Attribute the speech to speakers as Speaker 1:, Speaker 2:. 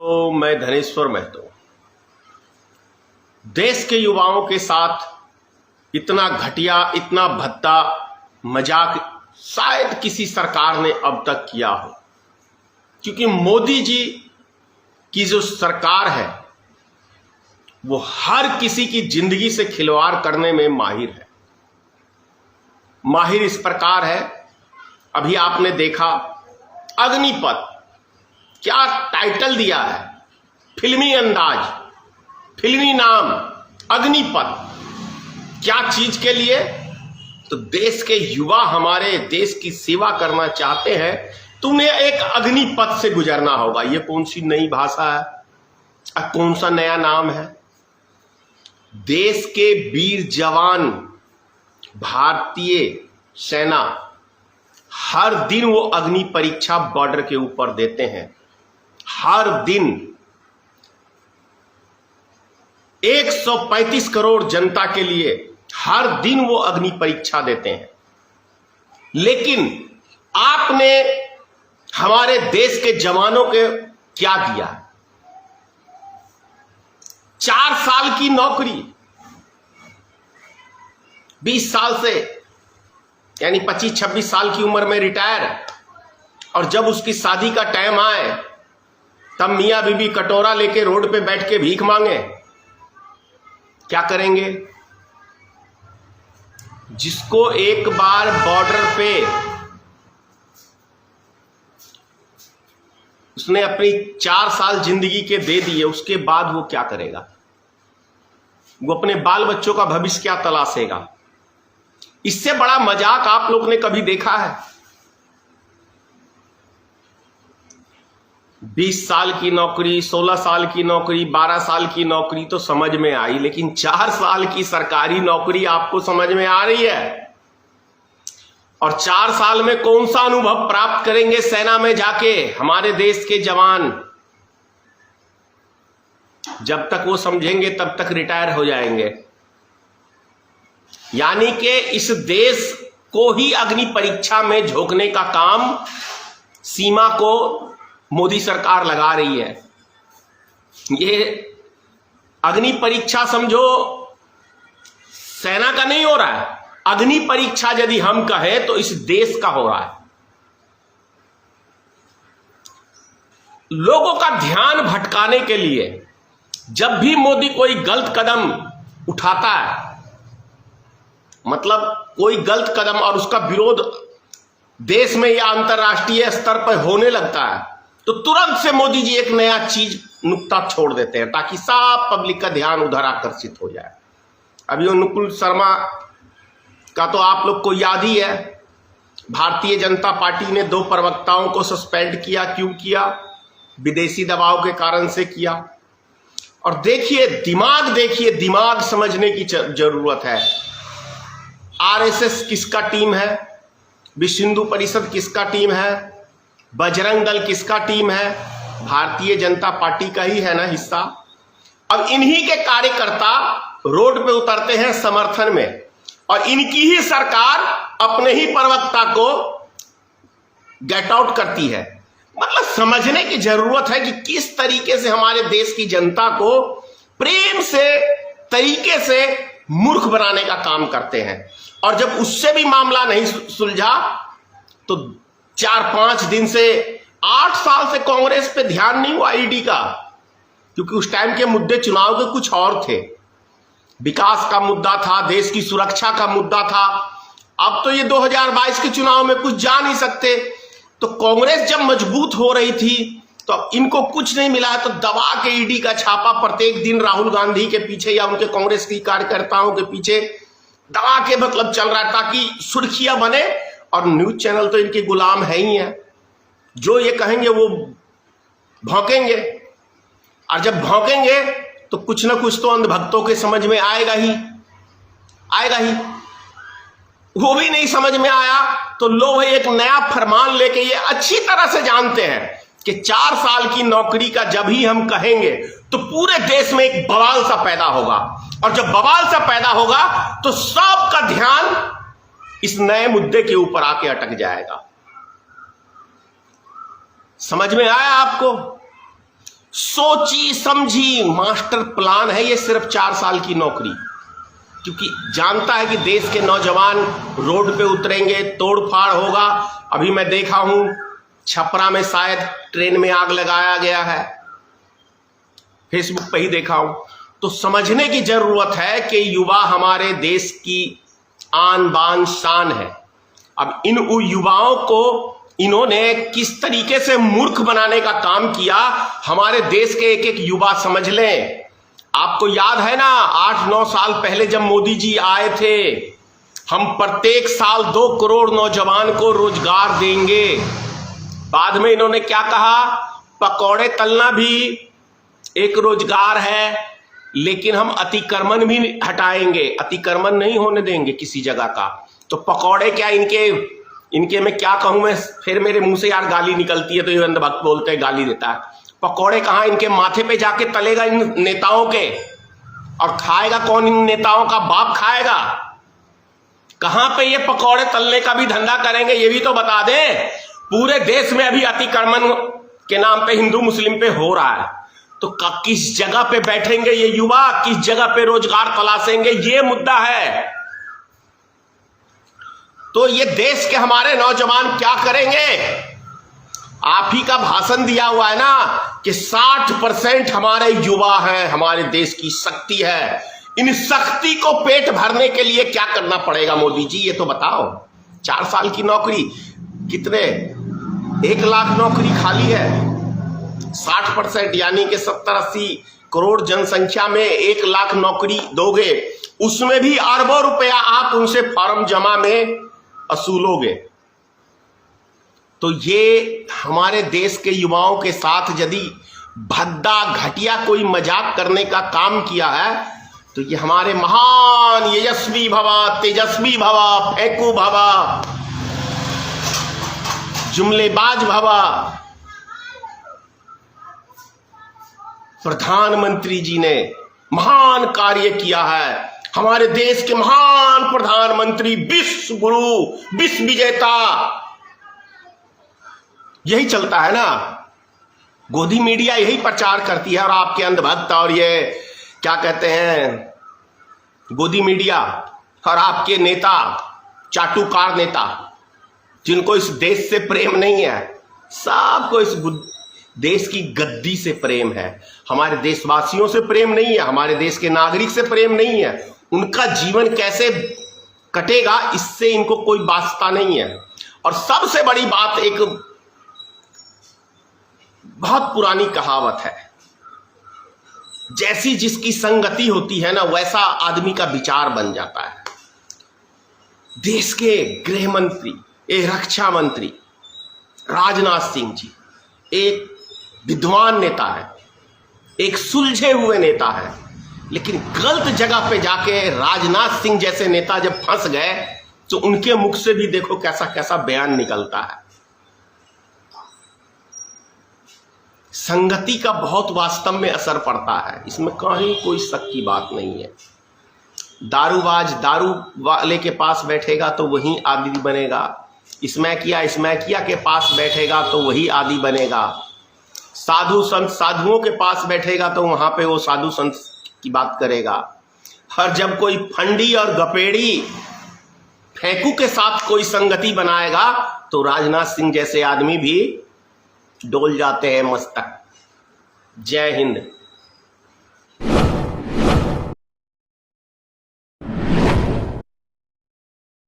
Speaker 1: तो मैं धनेश्वर महतो देश के युवाओं के साथ इतना घटिया, इतना भद्दा मजाक शायद किसी सरकार ने अब तक किया हो, क्योंकि मोदी जी की जो सरकार है वो हर किसी की जिंदगी से खिलवाड़ करने में माहिर है। माहिर इस प्रकार है, अभी आपने देखा अग्निपथ, क्या टाइटल दिया है, फिल्मी अंदाज, फिल्मी नाम, अग्निपथ। क्या चीज के लिए? तो देश के युवा हमारे देश की सेवा करना चाहते हैं तो उन्हें एक अग्निपथ से गुजरना होगा। ये कौन सी नई भाषा है, कौन सा नया नाम है? देश के वीर जवान, भारतीय सेना हर दिन वो अग्नि परीक्षा बॉर्डर के ऊपर देते हैं। हर दिन 135 करोड़ जनता के लिए हर दिन वो अग्नि परीक्षा देते हैं। लेकिन आपने हमारे देश के जवानों के क्या दिया? 4 साल की नौकरी, 20 साल से यानी 25-26 साल की उम्र में रिटायर, और जब उसकी शादी का टाइम आए तब मियां बीबी कटोरा लेके रोड पे बैठ के भीख मांगे। क्या करेंगे? जिसको एक बार बॉर्डर पे उसने अपनी 4 साल जिंदगी के दे दिए, उसके बाद वो क्या करेगा? वो अपने बाल बच्चों का भविष्य क्या तलाशेगा? इससे बड़ा मजाक आप लोग ने कभी देखा है? 20 साल की नौकरी, 16 साल की नौकरी, 12 साल की नौकरी तो समझ में आई, लेकिन 4 साल की सरकारी नौकरी आपको समझ में आ रही है? और 4 साल में कौन सा अनुभव प्राप्त करेंगे सेना में जाके हमारे देश के जवान? जब तक वो समझेंगे तब तक रिटायर हो जाएंगे। यानी कि इस देश को ही अग्नि परीक्षा में झोंकने का काम सीमा को मोदी सरकार लगा रही है। ये अग्नि परीक्षा समझो सेना का नहीं हो रहा है, अग्नि परीक्षा यदि हम कहें तो इस देश का हो रहा है। लोगों का ध्यान भटकाने के लिए जब भी मोदी कोई गलत कदम उठाता है, मतलब कोई गलत कदम और उसका विरोध देश में या अंतर्राष्ट्रीय स्तर पर होने लगता है, तो तुरंत से मोदी जी एक नया चीज नुक्ता छोड़ देते हैं ताकि सब पब्लिक का ध्यान उधर आकर्षित हो जाए। अभी अनुकूल शर्मा का तो आप लोग को याद ही है, भारतीय जनता पार्टी ने 2 प्रवक्ताओं को सस्पेंड किया। क्यों किया? विदेशी दबाव के कारण से किया। और देखिए दिमाग समझने की जरूरत है। आरएसएस किसका टीम है? विश्व हिंदू परिषद किसका टीम है? बजरंग दल किसका टीम है? भारतीय जनता पार्टी का ही है ना हिस्सा। अब इन्हीं के कार्यकर्ता रोड पे उतरते हैं समर्थन में, और इनकी ही सरकार अपने ही प्रवक्ता को गेट आउट करती है। मतलब समझने की जरूरत है कि किस तरीके से हमारे देश की जनता को प्रेम से तरीके से मूर्ख बनाने का काम करते हैं। और जब उससे भी मामला नहीं सुलझा तो 4-5 दिन से 8 साल से कांग्रेस पे ध्यान नहीं हुआ ईडी का, क्योंकि उस टाइम के मुद्दे चुनाव के कुछ और थे। विकास का मुद्दा था, देश की सुरक्षा का मुद्दा था। अब तो ये 2022 के चुनाव में कुछ जा नहीं सकते। तो कांग्रेस जब मजबूत हो रही थी तो अब इनको कुछ नहीं मिला है तो दबा के ईडी का छापा प्रत्येक दिन राहुल गांधी के पीछे या उनके कांग्रेस की कार्यकर्ताओं के पीछे दबा के मतलब चल रहा है ताकि सुर्खियां बने। और न्यूज चैनल तो इनके गुलाम है ही है, जो ये कहेंगे वो भौंकेंगे, और जब भौंकेंगे तो कुछ ना कुछ तो अंधभक्तों के समझ में आएगा ही। वो भी नहीं समझ में आया तो लो भाई एक नया फरमान लेके, ये अच्छी तरह से जानते हैं कि 4 साल की नौकरी का जब ही हम कहेंगे तो पूरे देश में एक बवाल सा पैदा होगा, और जब बवाल सा पैदा होगा तो सबका ध्यान इस नए मुद्दे के ऊपर आके अटक जाएगा। समझ में आया आपको? सोची समझी मास्टर प्लान है ये सिर्फ 4 साल की नौकरी, क्योंकि जानता है कि देश के नौजवान रोड पे उतरेंगे, तोड़फाड़ होगा। अभी मैं देखा हूं छपरा में शायद ट्रेन में आग लगाया गया है, फेसबुक पे ही देखा हूं। तो समझने की जरूरत है कि युवा हमारे देश की आन बान शान है। अब इन युवाओं को इन्होंने किस तरीके से मूर्ख बनाने का काम किया, हमारे देश के एक एक युवा समझ लें। आपको याद है ना 8-9 साल पहले जब मोदी जी आए थे, हम प्रत्येक साल 2 करोड़ नौजवान को रोजगार देंगे। बाद में इन्होंने क्या कहा, पकौड़े तलना भी एक रोजगार है, लेकिन हम अतिक्रमण भी हटाएंगे, अतिक्रमण नहीं होने देंगे किसी जगह का। तो पकौड़े क्या, इनके मैं क्या कहूं, मैं फिर मेरे मुंह से यार गाली निकलती है तो ये अंधभक्त बोलते हैं गाली देता है। पकौड़े कहां, इनके माथे पे जाके तलेगा इन नेताओं के, और खाएगा कौन, इन नेताओं का बाप खाएगा। कहां पे ये पकौड़े तलने का भी धंधा करेंगे, ये भी तो बता दें। पूरे देश में अभी अतिक्रमण के नाम पे हिंदू मुस्लिम पे हो रहा है, तो किस जगह पे बैठेंगे ये युवा, किस जगह पे रोजगार तलाशेंगे, ये मुद्दा है। तो ये देश के हमारे नौजवान क्या करेंगे? आप ही का भाषण दिया हुआ है ना कि 60% हमारे युवा हैं, हमारे देश की शक्ति है। इन शक्ति को पेट भरने के लिए क्या करना पड़ेगा मोदी जी, ये तो बताओ। 4 साल की नौकरी, कितने 1 लाख नौकरी खाली है, 60% यानी कि 70-80 करोड़ जनसंख्या में 1 लाख नौकरी दोगे, उसमें भी अरबों रुपया आप उनसे फॉर्म जमा में असूलोगे। तो ये हमारे देश के युवाओं के साथ यदि भद्दा घटिया कोई मजाक करने का काम किया है, तो ये हमारे महान यशस्वी भवा, तेजस्वी भवा, फेंकू भवा, जुमलेबाज भवा प्रधानमंत्री जी ने महान कार्य किया है। हमारे देश के महान प्रधानमंत्री, विश्व गुरु, विश्व विजेता, यही चलता है ना। गोदी मीडिया यही प्रचार करती है, और आपके अंधभक्त और ये क्या कहते हैं गोदी मीडिया और आपके नेता, चाटुकार नेता, जिनको इस देश से प्रेम नहीं है, सबको इस देश की गद्दी से प्रेम है। हमारे देशवासियों से प्रेम नहीं है, हमारे देश के नागरिक से प्रेम नहीं है। उनका जीवन कैसे कटेगा इससे इनको कोई वास्ता नहीं है। और सबसे बड़ी बात, एक बहुत पुरानी कहावत है, जैसी जिसकी संगति होती है ना, वैसा आदमी का विचार बन जाता है। देश के गृह मंत्री, रक्षा मंत्री राजनाथ सिंह जी एक विद्वान नेता है, एक सुलझे हुए नेता है, लेकिन गलत जगह पे जाके राजनाथ सिंह जैसे नेता जब फंस गए, तो उनके मुख से भी देखो कैसा कैसा बयान निकलता है। संगति का बहुत वास्तव में असर पड़ता है, इसमें कहीं कोई शक की बात नहीं है। दारूबाज दारू वाले के पास बैठेगा तो वही आदी बनेगा, स्मैकिया के पास बैठेगा तो वही आदी बनेगा, साधु संत साधुओं के पास बैठेगा तो वहां पे वो साधु संत की बात करेगा। और जब कोई फंडी और गपेड़ी फेंकू के साथ कोई संगति बनाएगा, तो राजनाथ सिंह जैसे आदमी भी डोल जाते हैं मस्तक। जय हिंद।